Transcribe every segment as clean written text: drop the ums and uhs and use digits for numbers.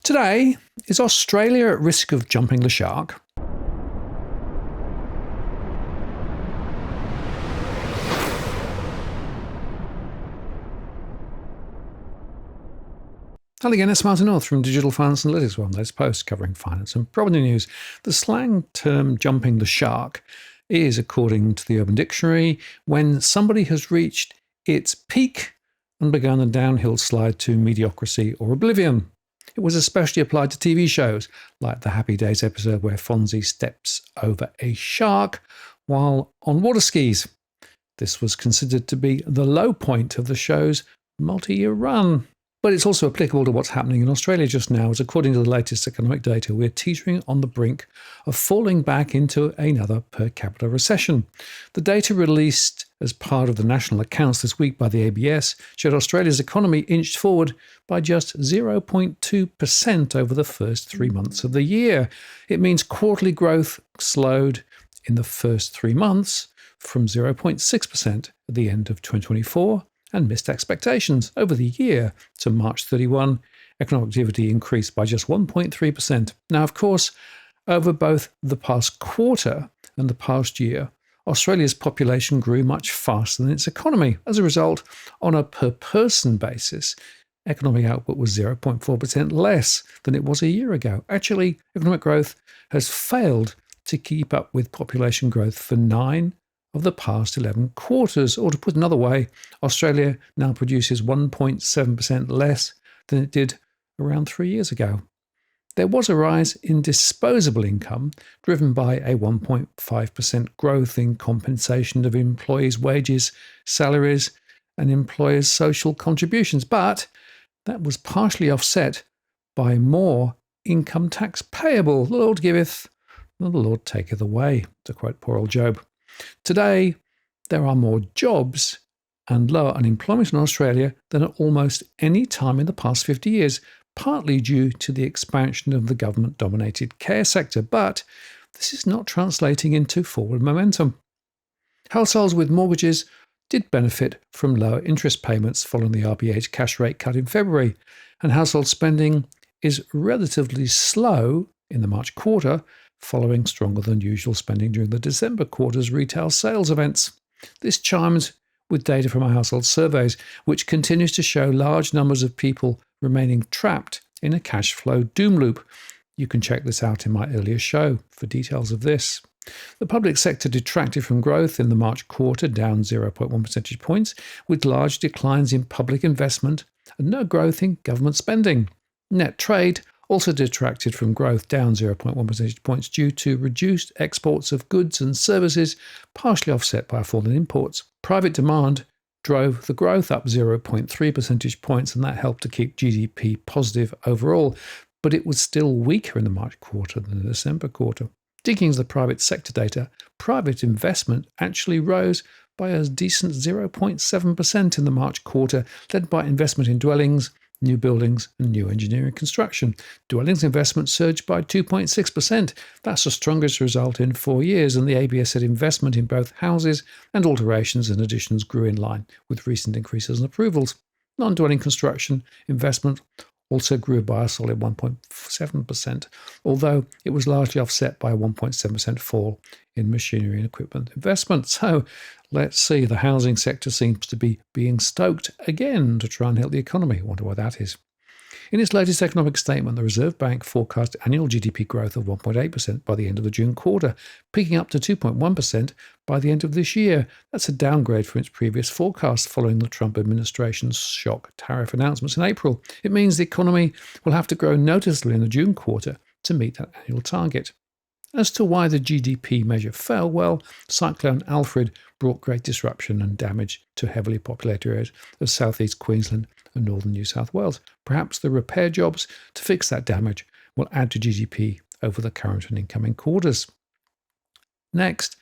Today, is Australia at risk of jumping the shark? Hello again, it's Martin North from Digital Finance Analytics, one of those posts covering finance and property news. The slang term jumping the shark is, according to the Urban Dictionary, when somebody has reached its peak and begun a downhill slide to mediocrity or oblivion. It was especially applied to TV shows, like the Happy Days episode where Fonzie steps over a shark while on water skis. This was considered to be the low point of the show's multi-year run. But it's also applicable to what's happening in Australia just now, as according to the latest economic data, we're teetering on the brink of falling back into another per capita recession. The data released as part of the national accounts this week by the ABS showed Australia's economy inched forward by just 0.2% over the first 3 months of the year. It means quarterly growth slowed in the first 3 months from 0.6% at the end of 2024 and missed expectations. Over the year to March 31, economic activity increased by just 1.3%. Now, of course, over both the past quarter and the past year, Australia's population grew much faster than its economy. As a result, on a per-person basis, economic output was 0.4% less than it was a year ago. Actually, economic growth has failed to keep up with population growth for 9 of the past 11 quarters. Or to put another way, Australia now produces 1.7% less than it did around 3 years ago. There was a rise in disposable income driven by a 1.5% growth in compensation of employees' wages, salaries, and employers' social contributions, but that was partially offset by more income tax payable. The Lord giveth, and the Lord taketh away, to quote poor old Job. Today, there are more jobs and lower unemployment in Australia than at almost any time in the past 50 years, partly due to the expansion of the government-dominated care sector. But this is not translating into forward momentum. Households with mortgages did benefit from lower interest payments following the RBA's cash rate cut in February, and household spending is relatively slow in the March quarter, following stronger than usual spending during the December quarter's retail sales events. This chimes with data from our household surveys, which continues to show large numbers of people remaining trapped in a cash flow doom loop. You can check this out in my earlier show for details of this. The public sector detracted from growth in the March quarter, down 0.1 percentage points, with large declines in public investment and no growth in government spending. Net trade also detracted from growth, down 0.1 percentage points due to reduced exports of goods and services, partially offset by a fall in imports. Private demand drove the growth up 0.3 percentage points, and that helped to keep GDP positive overall, but it was still weaker in the March quarter than the December quarter. Digging into the private sector data, private investment actually rose by a decent 0.7% in the March quarter, led by investment in dwellings, new buildings and new engineering construction. Dwellings investment surged by 2.6%. That's the strongest result in 4 years, and the ABS said investment in both houses and alterations and additions grew in line with recent increases in approvals. Non-dwelling construction investment also grew by a solid 1.7%, although it was largely offset by a 1.7% fall in machinery and equipment investment. So let's see, the housing sector seems to be being stoked again to try and help the economy. I wonder why that is. In its latest economic statement, the Reserve Bank forecast annual GDP growth of 1.8% by the end of the June quarter, peaking up to 2.1% by the end of this year. That's a downgrade from its previous forecast following the Trump administration's shock tariff announcements in April. It means the economy will have to grow noticeably in the June quarter to meet that annual target. As to why the GDP measure fell, well, Cyclone Alfred brought great disruption and damage to heavily populated areas of southeast Queensland and northern New South Wales. Perhaps the repair jobs to fix that damage will add to GDP over the current and incoming quarters. Next,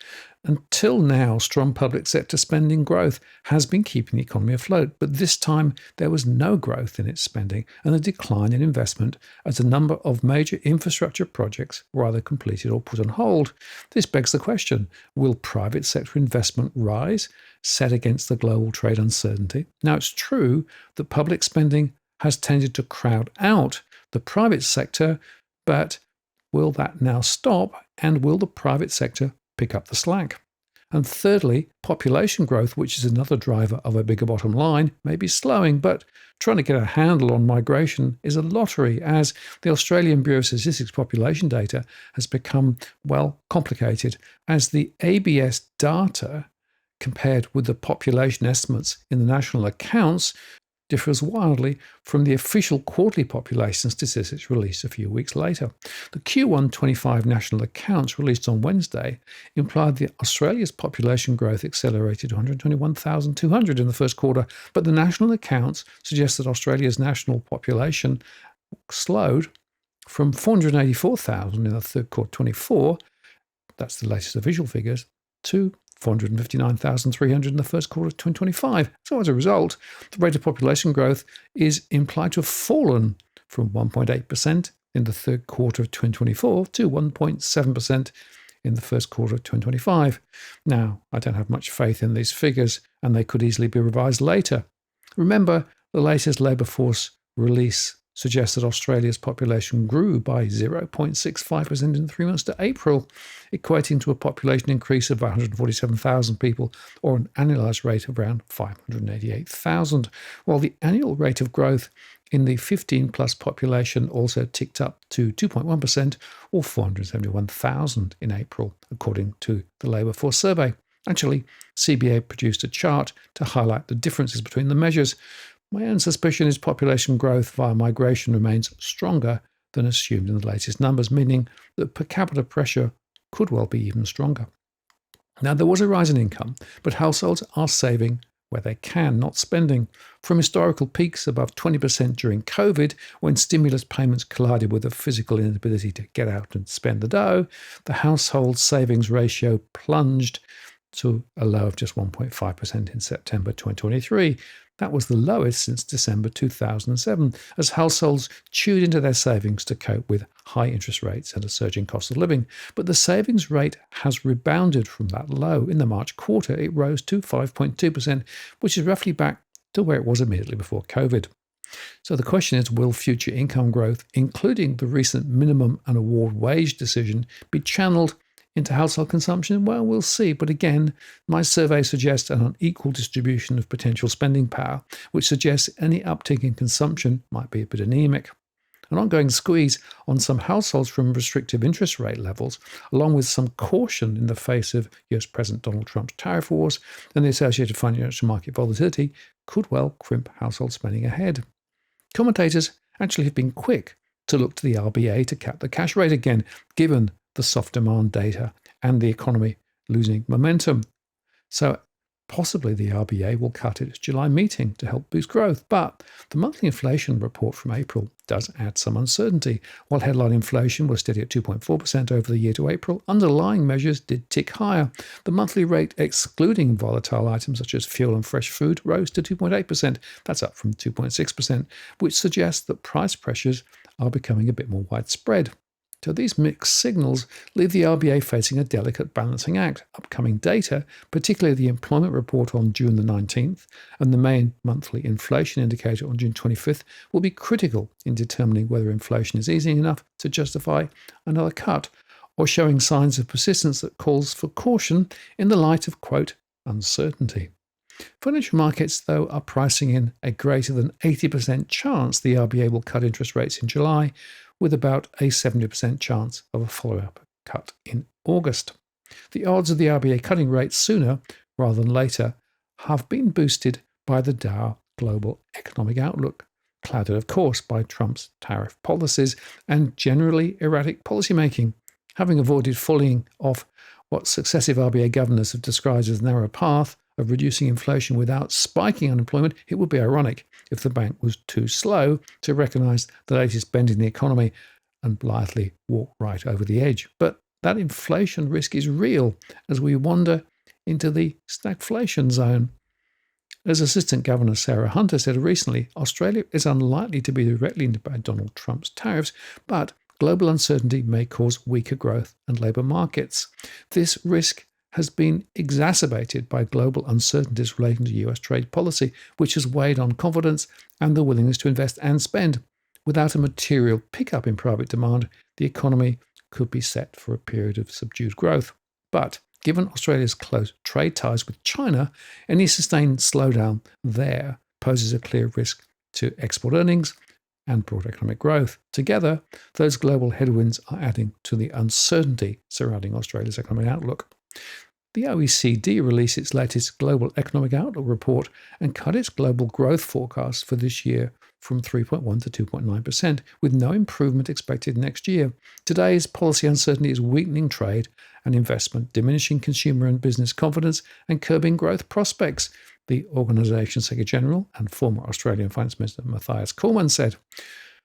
until now, strong public sector spending growth has been keeping the economy afloat, but this time there was no growth in its spending and a decline in investment as a number of major infrastructure projects were either completed or put on hold. This begs the question, will private sector investment rise, set against the global trade uncertainty? Now, it's true that public spending has tended to crowd out the private sector, but will that now stop, and will the private sector pick up the slack? And thirdly, population growth, which is another driver of a bigger bottom line, may be slowing, but trying to get a handle on migration is a lottery, as the Australian Bureau of Statistics population data has become, well, complicated, as the ABS data compared with the population estimates in the national accounts differs wildly from the official quarterly population statistics released a few weeks later. The Q1 25 national accounts released on Wednesday implied that Australia's population growth accelerated to 121,200 in the first quarter, but the national accounts suggest that Australia's national population slowed from 484,000 in the third quarter 24, that's the latest official figures, to 459,300 in the first quarter of 2025. So as a result, the rate of population growth is implied to have fallen from 1.8% in the third quarter of 2024 to 1.7% in the first quarter of 2025. Now, I don't have much faith in these figures, and they could easily be revised later. Remember, the latest labour force release suggests that Australia's population grew by 0.65% in the 3 months to April, equating to a population increase of 147,000 people, or an annualised rate of around 588,000, while the annual rate of growth in the 15-plus population also ticked up to 2.1%, or 471,000 in April, according to the Labour Force survey. Actually, CBA produced a chart to highlight the differences between the measures. My own suspicion is population growth via migration remains stronger than assumed in the latest numbers, meaning that per capita pressure could well be even stronger. Now, there was a rise in income, but households are saving where they can, not spending. From historical peaks above 20% during COVID, when stimulus payments collided with a physical inability to get out and spend the dough, the household savings ratio plunged to a low of just 1.5% in September 2023. That was the lowest since December 2007, as households chewed into their savings to cope with high interest rates and a surging cost of living. But the savings rate has rebounded from that low. In the March quarter, it rose to 5.2%, which is roughly back to where it was immediately before COVID. So the question is, will future income growth, including the recent minimum and award wage decision, be channeled into household consumption? Well, we'll see. But again, my survey suggests an unequal distribution of potential spending power, which suggests any uptick in consumption might be a bit anemic. An ongoing squeeze on some households from restrictive interest rate levels, along with some caution in the face of US President Donald Trump's tariff wars and the associated financial market volatility, could well crimp household spending ahead. Commentators actually have been quick to look to the RBA to cap the cash rate again, given the soft demand data and the economy losing momentum. So possibly the RBA will cut its July meeting to help boost growth. But the monthly inflation report from April does add some uncertainty. While headline inflation was steady at 2.4% over the year to April, underlying measures did tick higher. The monthly rate, excluding volatile items such as fuel and fresh food, rose to 2.8%. That's up from 2.6%, which suggests that price pressures are becoming a bit more widespread. So these mixed signals leave the RBA facing a delicate balancing act. Upcoming data, particularly the employment report on June the 19th and the main monthly inflation indicator on June 25th, will be critical in determining whether inflation is easing enough to justify another cut, or showing signs of persistence that calls for caution in the light of, quote, uncertainty. Financial markets, though, are pricing in a greater than 80% chance the RBA will cut interest rates in July, with about a 70% chance of a follow-up cut in August. The odds of the RBA cutting rates sooner rather than later have been boosted by the Dow Global Economic Outlook, clouded, of course, by Trump's tariff policies and generally erratic policymaking. Having avoided falling off what successive RBA governors have described as a narrow path of reducing inflation without spiking unemployment, it would be ironic if the bank was too slow to recognise the latest bend in the economy and blithely walk right over the edge. But that inflation risk is real as we wander into the stagflation zone. As Assistant Governor Sarah Hunter said recently, Australia is unlikely to be directly impacted by Donald Trump's tariffs, but global uncertainty may cause weaker growth and labour markets. This risk has been exacerbated by global uncertainties relating to US trade policy, which has weighed on confidence and the willingness to invest and spend. without a material pickup in private demand, the economy could be set for a period of subdued growth. But given Australia's close trade ties with China, any sustained slowdown there poses a clear risk to export earnings and broad economic growth. Together, those global headwinds are adding to the uncertainty surrounding Australia's economic outlook. The OECD released its latest Global Economic Outlook report and cut its global growth forecast for this year from 3.1 to 2.9%, with no improvement expected next year. Today's policy uncertainty is weakening trade and investment, diminishing consumer and business confidence, and curbing growth prospects, the organisation's Secretary-General and former Australian Finance Minister Matthias Cormann said.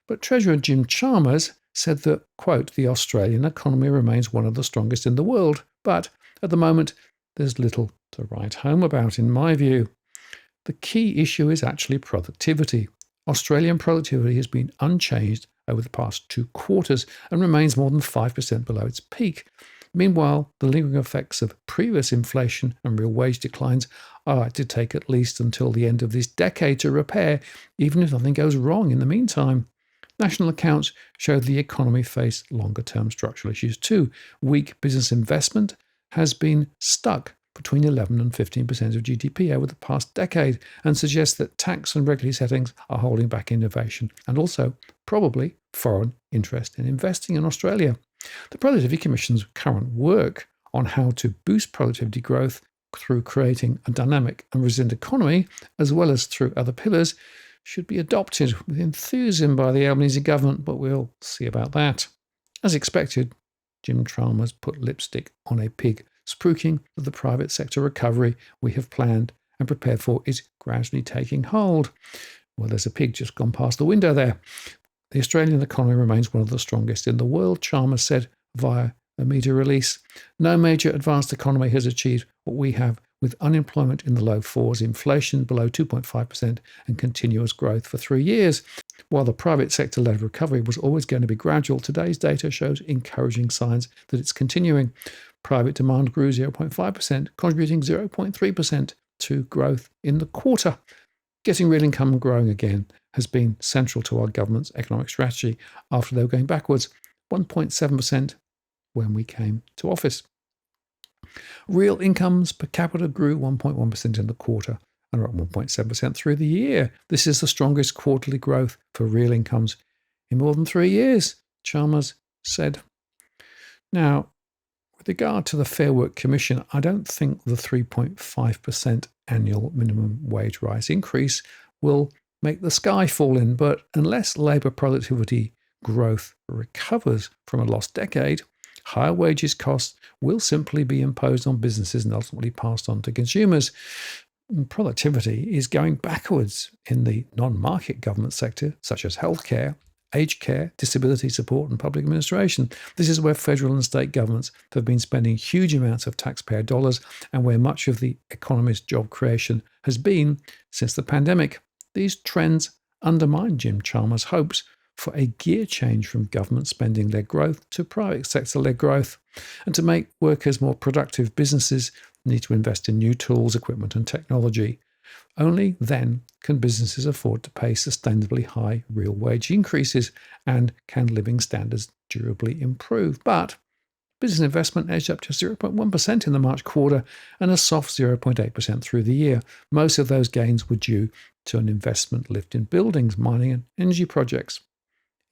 But Treasurer Jim Chalmers said that, quote, the Australian economy remains one of the strongest in the world, but at the moment, there's little to write home about, in my view. The key issue is actually productivity. Australian productivity has been unchanged over the past 2 quarters and remains more than 5% below its peak. Meanwhile, the lingering effects of previous inflation and real wage declines are likely to take at least until the end of this decade to repair, even if nothing goes wrong in the meantime. National accounts show the economy faced longer-term structural issues too. Weak business investment has been stuck between 11 and 15% of GDP over the past decade and suggests that tax and regulatory settings are holding back innovation and also probably foreign interest in investing in Australia. The Productivity Commission's current work on how to boost productivity growth through creating a dynamic and resilient economy, as well as through other pillars, should be adopted with enthusiasm by the Albanese government, but we'll see about that. As expected, Jim Chalmers put lipstick on a pig, spruiking that the private sector recovery we have planned and prepared for is gradually taking hold. Well, there's a pig just gone past the window there. The Australian economy remains one of the strongest in the world, Chalmers said via a media release. No major advanced economy has achieved what we have, with unemployment in the low 4s, inflation below 2.5%, and continuous growth for 3 years. While the private sector-led recovery was always going to be gradual, today's data shows encouraging signs that it's continuing. Private demand grew 0.5%, contributing 0.3% to growth in the quarter. Getting real income growing again has been central to our government's economic strategy after they were going backwards, 1.7% when we came to office. Real incomes per capita grew 1.1% in the quarter and are up 1.7% through the year. This is the strongest quarterly growth for real incomes in more than 3 years, Chalmers said. Now, with regard to the Fair Work Commission, I don't think the 3.5% annual minimum wage rise increase will make the sky fall in, but unless labour productivity growth recovers from a lost decade, higher wages costs will simply be imposed on businesses and ultimately passed on to consumers. Productivity is going backwards in the non-market government sector, such as healthcare, aged care, disability support, and public administration. This is where federal and state governments have been spending huge amounts of taxpayer dollars and where much of the economy's job creation has been since the pandemic. These trends undermine Jim Chalmers' hopes for a gear change from government spending-led growth to private sector-led growth. And to make workers more productive, businesses need to invest in new tools, equipment, and technology. Only then can businesses afford to pay sustainably high real wage increases and can living standards durably improve. But business investment edged up to 0.1% in the March quarter and a soft 0.8% through the year. Most of those gains were due to an investment lift in buildings, mining, and energy projects.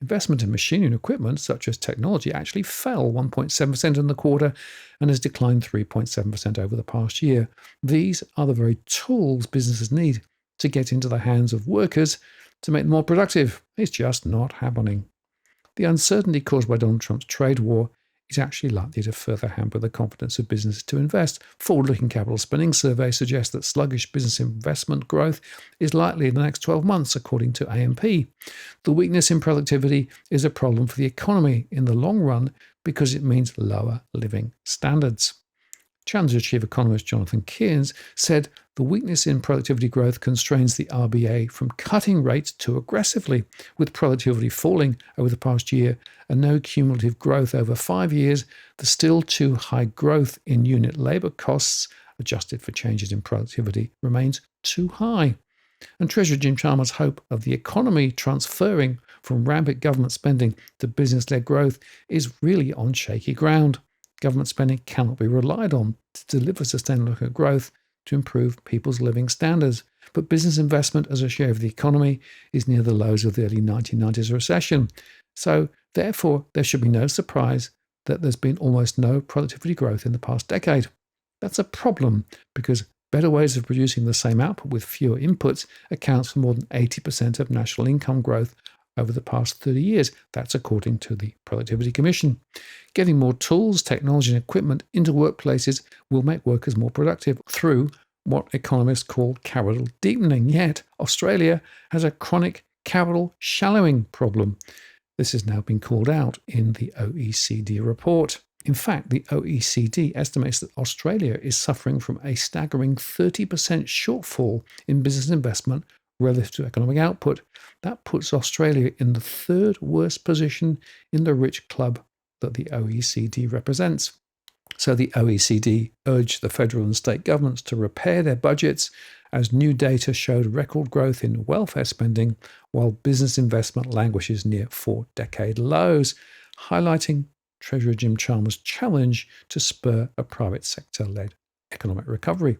Investment in machinery and equipment, such as technology, actually fell 1.7% in the quarter and has declined 3.7% over the past year. These are the very tools businesses need to get into the hands of workers to make them more productive. It's just not happening. The uncertainty caused by Donald Trump's trade war is actually likely to further hamper the confidence of businesses to invest. Forward-looking capital spending surveys suggest that sluggish business investment growth is likely in the next 12 months, according to AMP. The weakness in productivity is a problem for the economy in the long run because it means lower living standards. Challenger Chief Economist Jonathan Kearns said the weakness in productivity growth constrains the RBA from cutting rates too aggressively. With productivity falling over the past year and no cumulative growth over 5 years, the still too high growth in unit labour costs, adjusted for changes in productivity, remains too high. And Treasurer Jim Chalmers' hope of the economy transferring from rampant government spending to business-led growth is really on shaky ground. Government spending cannot be relied on to deliver sustainable growth to improve people's living standards. But business investment as a share of the economy is near the lows of the early 1990s recession. So, therefore, there should be no surprise that there's been almost no productivity growth in the past decade. That's a problem because better ways of producing the same output with fewer inputs accounts for more than 80% of national income growth over the past 30 years. That's according to the Productivity Commission. Getting more tools, technology, and equipment into workplaces will make workers more productive through what economists call capital deepening. Yet, Australia has a chronic capital shallowing problem. This has now been called out in the OECD report. In fact, the OECD estimates that Australia is suffering from a staggering 30% shortfall in business investment relative to economic output. That puts Australia in the third worst position in the rich club that the OECD represents. So the OECD urged the federal and state governments to repair their budgets as new data showed record growth in welfare spending while business investment languishes near 4-decade lows, highlighting Treasurer Jim Chalmers' challenge to spur a private sector-led economic recovery.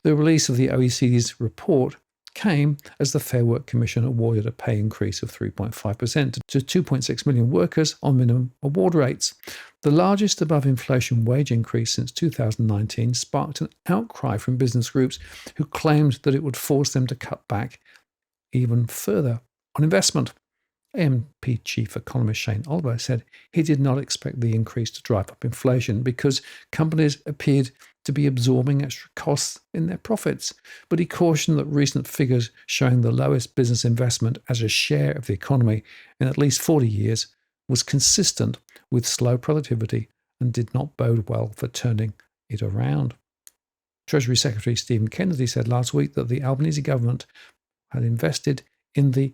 The release of the OECD's report came as the Fair Work Commission awarded a pay increase of 3.5% to 2.6 million workers on minimum award rates. The largest above-inflation wage increase since 2019 sparked an outcry from business groups who claimed that it would force them to cut back even further on investment. AMP chief economist Shane Oliver said he did not expect the increase to drive up inflation because companies appeared to be absorbing extra costs in their profits. But he cautioned that recent figures showing the lowest business investment as a share of the economy in at least 40 years was consistent with slow productivity and did not bode well for turning it around. Treasury Secretary Stephen Kennedy said last week that the Albanese government had invested in the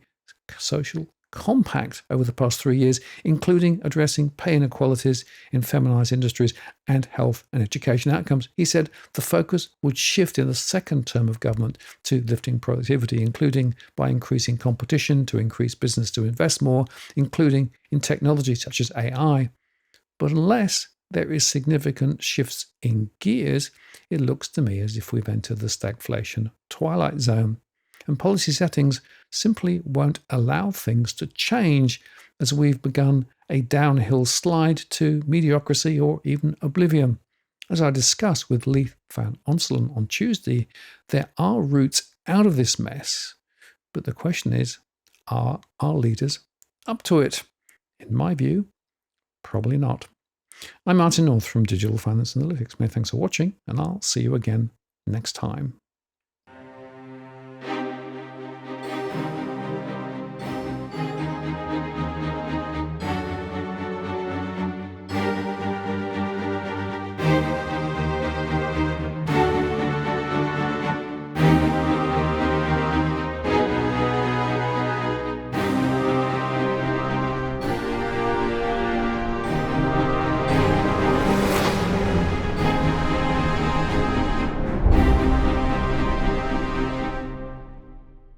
social compact over the past 3 years, including addressing pay inequalities in feminised industries and health and education outcomes. He said the focus would shift in the second term of government to lifting productivity, including by increasing competition to increase business to invest more, including in technology such as AI. But unless there is significant shifts in gears, it looks to me as if we've entered the stagflation twilight zone. And policy settings simply won't allow things to change as we've begun a downhill slide to mediocrity or even oblivion. As I discussed with Leith van Onselen on Tuesday, there are routes out of this mess, but the question is, are our leaders up to it? In my view, probably not. I'm Martin North from Digital Finance Analytics. Many thanks for watching, and I'll see you again next time.